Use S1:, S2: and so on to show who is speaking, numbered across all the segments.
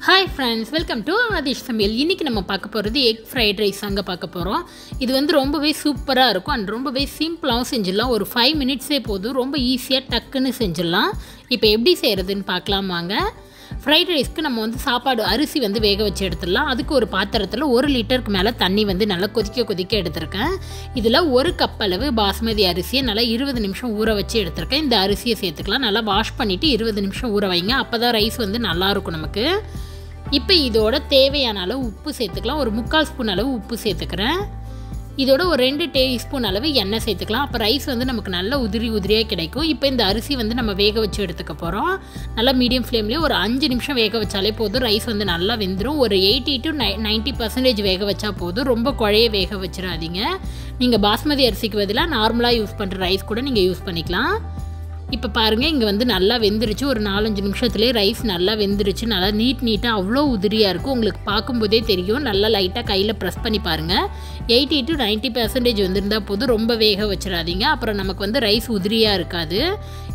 S1: Hi friends, welcome to Aadhish சமையல். இன்னைக்கு நம்ம பார்க்க போறது எக் ஃப்ரைட் ரைஸ் அங்க பார்க்க போறோம். இது வந்து ரொம்பவே சூப்பரா இருக்கும் and ரொம்பவே சிம்பிளாவும் செஞ்சிடலாம். ஒரு 5 மினிட்ஸே போதும். ரொம்ப ஈஸியா டக்குன்னு செஞ்சிடலாம். இப்போ எப்படி செய்யறதுன்னு பார்க்கலாம் வாங்க. ஃப்ரைட் ரைஸ்க்கு நம்ம வந்து சாப்பாடு அரிசி வந்து வேக வச்சு எடுத்துடலாம். அதுக்கு ஒரு பாத்திரத்தில் 1 லிட்டருக்கு மேலே தண்ணி வந்து நல்லா கொதிக்க எடுத்திருக்கேன். இதில் 1 கப் அளவு பாஸ்மதி அரிசியை நல்லா 20 நிமிஷம் ஊற வச்சு எடுத்திருக்கேன். இந்த அரிசியை சேர்த்துக்கலாம். நல்லா வாஷ் பண்ணிவிட்டு 20 நிமிஷம் ஊற வைங்க. அப்போ தான் ரைஸ் வந்து நல்லாயிருக்கும் நமக்கு. இப்போ இதோட தேவையான அளவு உப்பு சேர்த்துக்கலாம். ஒரு 3/4 ஸ்பூன் அளவு உப்பு சேர்த்துக்கிறேன். இதோட ஒரு 2 டீஸ்பூன் அளவு எண்ணெய் சேர்த்துக்கலாம். அப்போ ரைஸ் வந்து நமக்கு நல்ல உதிரியாக கிடைக்கும். இப்போ இந்த அரிசி வந்து நம்ம வேக வச்சு எடுத்துக்க போகிறோம். நல்லா மீடியம் ஃப்ளேம்லேயே ஒரு 5 நிமிஷம் வேக வச்சாலே போதும். ரைஸ் வந்து நல்லா வெந்துடும். ஒரு 80 to 90% வேக வச்சா போதும். ரொம்ப குழைய வேக வச்சிடாதீங்க. நீங்கள் பாஸ்மதி அரிசிக்கு பதிலாக நார்மலாக யூஸ் பண்ணுற ரைஸ் கூட நீங்கள் யூஸ் பண்ணிக்கலாம். இப்போ பாருங்கள், இங்கே வந்து நல்லா வெந்துருச்சு. ஒரு 4-5 நிமிஷத்துலேயே ரைஸ் நல்லா வெந்துருச்சு. நல்லா நீட்டாக அவ்வளோ உதிரியாக இருக்கும். உங்களுக்கு பார்க்கும்போதே தெரியும். நல்லா லைட்டாக கையில் ப்ரெஸ் பண்ணி பாருங்கள். 80 to 90% வந்திருந்தால் போதும். ரொம்ப வேக வச்சிடாதீங்க. அப்புறம் நமக்கு வந்து ரைஸ் உதிரியாக இருக்காது.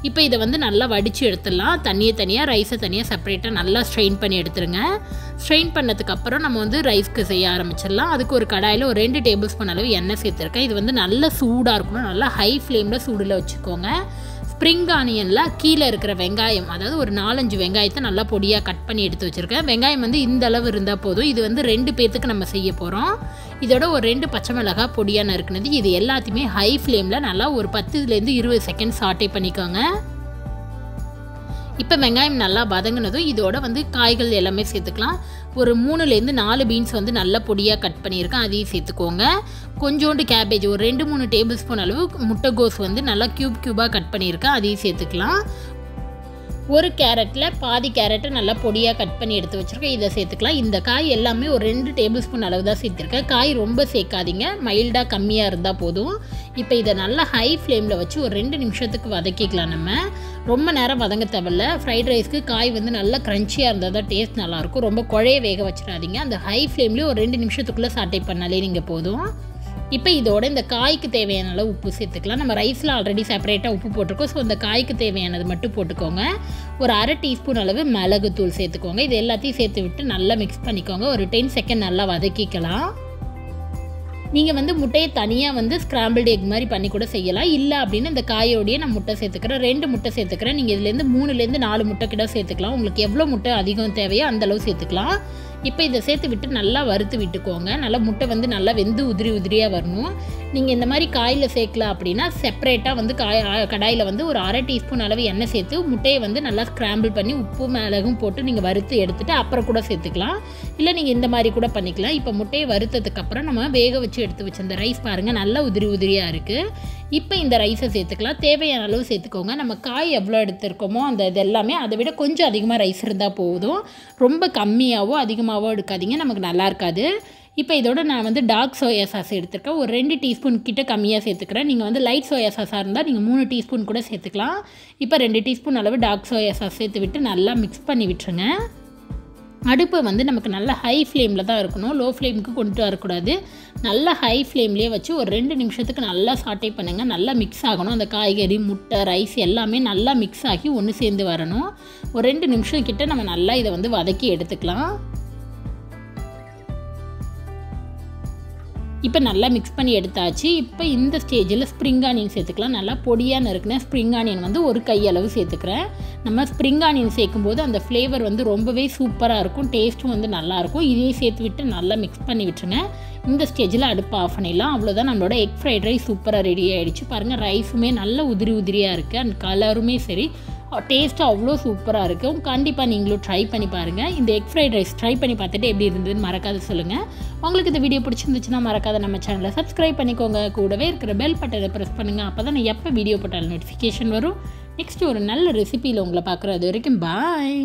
S1: இப்போ இதை வந்து நல்லா வடித்து எடுத்துடலாம். தண்ணியை தனியாக ரைஸை தனியாக செப்பரேட்டாக நல்லா ஸ்ட்ரெயின் பண்ணி எடுத்துருங்க. ஸ்ட்ரெயின் பண்ணதுக்கப்புறம் நம்ம வந்து ரைஸ்க்கு செய்ய ஆரம்பிச்சிடலாம். அதுக்கு ஒரு கடாயில் ஒரு 2 டேபிள் ஸ்பூன் அளவு எண்ணெய் சேர்த்துருக்கேன். இது வந்து நல்லா சூடாக இருக்கணும். நல்லா ஹை ஃப்ளேமில் சூடில் வச்சுக்கோங்க. ஸ்ப்ரிங் ஆனியனில் கீழே இருக்கிற வெங்காயம், அதாவது ஒரு 4-5 வெங்காயத்தை நல்லா பொடியாக கட் பண்ணி எடுத்து வச்சுருக்கேன். வெங்காயம் வந்து இந்த அளவு இருந்தால் போதும். இது வந்து 2 பேர்த்துக்கு நம்ம செய்ய போகிறோம். இதோட ஒரு 2 பச்சை மிளகாய் பொடியாக நறுக்குனது. இது எல்லாத்தையுமே ஹை ஃப்ளேமில் நல்லா ஒரு 10 to 20 செகண்ட் சாட்டே பண்ணிக்கோங்க. இப்போ வெங்காயம் நல்லா வதங்கினதும் இதோட வந்து காய்கள் எல்லாமே சேர்த்துக்கலாம். ஒரு 3 to 4 பீன்ஸ் வந்து நல்லா பொடியாக கட் பண்ணியிருக்கேன். அதையும் சேர்த்துக்கோங்க. கொஞ்சோண்டு கேபேஜ், ஒரு 2-3 டேபிள் ஸ்பூன் அளவு முட்டைகோஸ் வந்து நல்லா க்யூபாக கட் பண்ணியிருக்கேன். அதையும் சேர்த்துக்கலாம். ஒரு கேரட்டில் பாதி கேரட்டை நல்லா பொடியாக கட் பண்ணி எடுத்து வச்சுருக்கேன். இதை சேர்த்துக்கலாம். இந்த காய் எல்லாமே ஒரு 2 டேபிள் ஸ்பூன் அளவு தான் சேர்த்துருக்கேன். காய் ரொம்ப சேர்க்காதீங்க. மைல்டாக கம்மியாக இருந்தால் போதும். இப்போ இதை நல்லா ஹை ஃப்ளேமில் வச்சு ஒரு 2 நிமிஷத்துக்கு வதக்கிக்கலாம். நம்ம ரொம்ப நேரம் வதங்க தேவையில்ல. ஃப்ரைட் ரைஸ்க்கு காய் வந்து நல்லா க்ரன்ச்சியாக இருந்தால் தான் டேஸ்ட் நல்லாயிருக்கும். ரொம்ப குழைய வேக வச்சிடாதீங்க. அந்த ஹை ஃப்ளேம்லேயே ஒரு 2 நிமிஷத்துக்குள்ளே சாட்டை பண்ணாலே நீங்கள் போதும். இப்போ இதோட இந்த காய்க்கு தேவையான அளவு உப்பு சேர்த்துக்கலாம். நம்ம ரைஸில் ஆல்ரெடி செப்பரேட்டாக உப்பு போட்டிருக்கோம். ஸோ இந்த காய்க்கு தேவையானது மட்டும் போட்டுக்கோங்க. ஒரு 1/2 டீஸ்பூன் அளவு மிளகுத்தூள் சேர்த்துக்கோங்க. இது எல்லாத்தையும் சேர்த்து விட்டு நல்லா மிக்ஸ் பண்ணிக்கோங்க. ஒரு 10 செகண்ட் நல்லா வதக்கிக்கலாம். நீங்கள் வந்து முட்டையை தனியாக வந்து ஸ்க்ராம்பிள்டு எக் மாதிரி பண்ணி கூட செய்யலாம். இல்லை அப்படின்னு இந்த காயோடையே நான் முட்டை சேர்த்துக்கிறேன். 2 முட்டை சேர்த்துக்கிறேன். நீங்கள் இதுலேருந்து 3 to 4 முட்டை கிட்ட சேர்த்துக்கலாம். உங்களுக்கு எவ்வளோ முட்டை அதிகம் தேவையோ அந்தளவு சேர்த்துக்கலாம். இப்போ இதை சேர்த்து விட்டு நல்லா வறுத்து விட்டுக்கோங்க. நல்லா முட்டை வந்து நல்லா வெந்து உதிரியாக வரணும். நீங்கள் இந்த மாதிரி காயில் சேர்க்கல அப்படின்னா செப்பரேட்டாக வந்து கடாயில் வந்து ஒரு 1/2 டீஸ்பூன் அளவு எண்ணெய் சேர்த்து முட்டையை வந்து நல்லா ஸ்க்ராம்பிள் பண்ணி உப்பு மிளகும் போட்டு நீங்கள் வறுத்து எடுத்துகிட்டு அப்புறம் கூட சேர்த்துக்கலாம். இல்லை நீங்கள் இந்த மாதிரி கூட பண்ணிக்கலாம். இப்போ முட்டையை வறுத்ததுக்கப்புறம் நம்ம வேக வச்சு எடுத்து வச்ச இந்த ரைஸ் பாருங்கள் நல்லா உதிரியாக இருக்குது. இப்போ இந்த ரைஸை சேர்த்துக்கலாம். தேவையான அளவு சேர்த்துக்கோங்க. நம்ம காய் எவ்வளோ எடுத்துருக்கோமோ அந்த இது எல்லாமே அதை விட கொஞ்சம் அதிகமாக ரைஸ் இருந்தால் போதும். ரொம்ப கம்மியாகவோ அதிகமாகவோ எடுக்காதீங்க, நமக்கு நல்லா இருக்காது. இப்போ இதோட நான் வந்து டார்க் சோயா சாஸ் எடுத்துருக்கேன். ஒரு 2 டீஸ்பூன் கிட்ட கம்மியாக சேர்த்துக்கிறேன். நீங்கள் வந்து லைட் சோயா சாஸாக இருந்தால் நீங்கள் 3 டீஸ்பூன் கூட சேர்த்துக்கலாம். இப்போ 2 டீஸ்பூன் அளவு டார்க் சோயா சாஸ் சேர்த்து விட்டு நல்லா மிக்ஸ் பண்ணி விட்டுருங்க. அடுப்பை வந்து நமக்கு நல்லா ஹை ஃப்ளேமில் தான் இருக்கணும். லோ ஃப்ளேமுக்கு கொண்டு வரக்கூடாது. நல்லா ஹை ஃப்ளேம்லேயே வச்சு ஒரு 2 நிமிஷத்துக்கு நல்லா சாட்டை பண்ணுங்கள். நல்லா மிக்ஸ் ஆகணும். அந்த காய்கறி, முட்டை, ரைஸ் எல்லாமே நல்லா மிக்ஸ் ஆகி ஒன்று சேர்ந்து வரணும். ஒரு 2 நிமிஷம் கிட்ட நம்ம நல்லா இதை வந்து வதக்கி எடுத்துக்கலாம். இப்போ நல்லா மிக்ஸ் பண்ணி எடுத்தாச்சு. இப்போ இந்த ஸ்டேஜில் ஸ்ப்ரிங் ஆனியன் சேர்த்துக்கலாம். நல்லா பொடியாக நறுக்குன ஸ்ப்ரிங் ஆனியன் வந்து ஒரு கையளவு சேர்த்துக்கிறேன். நம்ம ஸ்ப்ரிங் ஆனியன் சேர்க்கும்போது அந்த ஃப்ளேவர் வந்து ரொம்பவே சூப்பராக இருக்கும். டேஸ்ட்டும் வந்து நல்லாயிருக்கும். இதையும் சேர்த்து விட்டு நல்லா மிக்ஸ் பண்ணி விட்டுருங்க. இந்த ஸ்டேஜில் அடுப்பு ஆஃப் பண்ணிடலாம். அவ்வளோதான், நம்மளோட எக் ஃப்ரைட் ரைஸ் சூப்பராக ரெடி ஆகிடுச்சு. பாருங்கள், ரைஸுமே நல்ல உதிரியாக இருக்குது. அண்ட் கலருமே சரி, டேஸ்ட்டு அவ்வளோ சூப்பராக இருக்கும். கண்டிப்பாக நீங்களும் ட்ரை பண்ணி பாருங்கள். இந்த எக் ஃப்ரைட் ரைஸ் ட்ரை பண்ணி பார்த்துட்டு எப்படி இருந்ததுன்னு மறக்காத சொல்லுங்கள். உங்களுக்கு இந்த வீடியோ பிடிச்சிருந்துச்சுன்னா மறக்காத நம்ம சேனலை சப்ஸ்கிரைப் பண்ணிக்கோங்க. கூடவே இருக்கிற பெல் பட்டனை ப்ரெஸ் பண்ணுங்கள். அப்போ தான் நான் எப்போ வீடியோ போட்டாலும் நோட்டிஃபிகேஷன் வரும். நெக்ஸ்ட்டு ஒரு நல்ல ரெசிபியில் உங்களை பார்க்குறது வரைக்கும் பாய்.